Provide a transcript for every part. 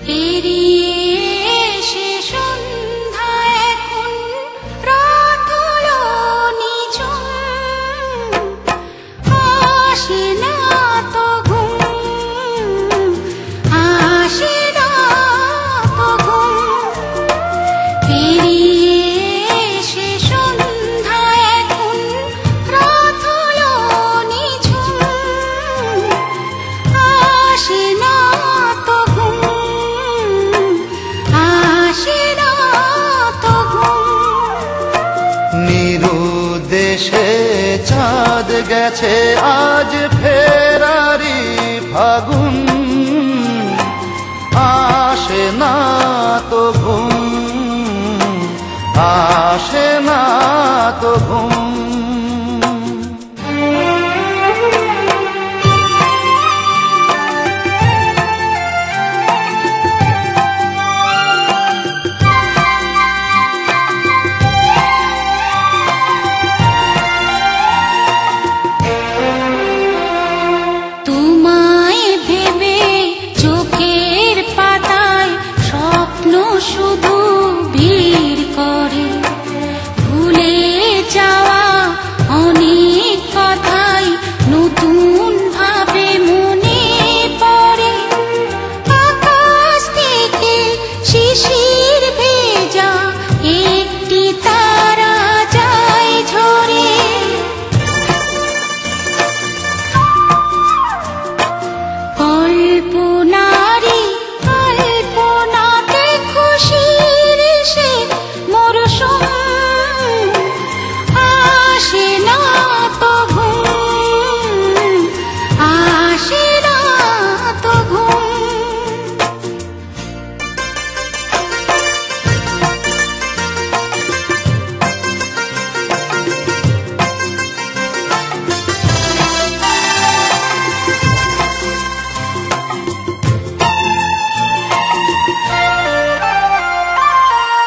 পেরিয়ে সে সন্ধ্যা এখন রাত হলো নিঝুম, আসে না তো ঘুম, আসে না তো ঘুম। পেরিয়ে সে সন্ধ্যা এখন রাত হলো নিঝুম, আসে না তো ঘুম, আসে না তো ঘুম। নিরুদ্দেশে চাঁদ গেছে আজ ফেরারি ফাগুন, আসে না তো ঘুম, আসে না তো ঘুম। তোমায় ভেবে চোখের পাতায় স্বপ্ন শুধু ভিড় করে, ভুলে যাওয়া অনেক কথাই নতুন ভাবে মনে পড়ে। আকাশ থেকে শিশির ভেজা একটি তারা যায় ঝরে, কল্পনারি কল্পনাতে খুশির সে মরশুম, আসে না তো ঘুম, আসে না তো ঘুম।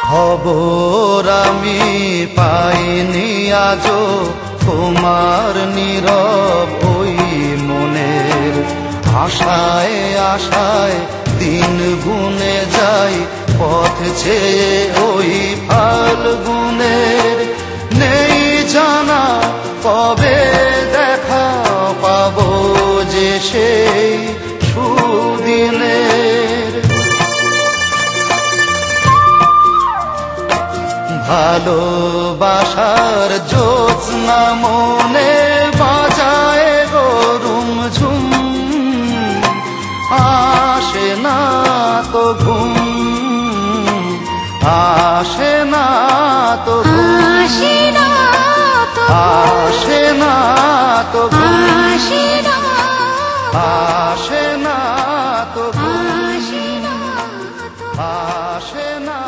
খবর আমি পাইনি আজও তোমার নীরব ওই মনের, আশায় আশায় দিন গুনে যাই পথ চেয়ে ওই ফাল্গুনের। নেই জানা কবে দেখা পাবো যে সেই সুদিনের, ভালোবাসার জ্যোৎস্না মনে বাজায় গরুম ঝুম, আসে না তো ঘুম, আসে না তো ঘুম, আসে না তো আসে না তো ঘুম, আসে না আসে না তো ঘুম, আসে না তো আসে না।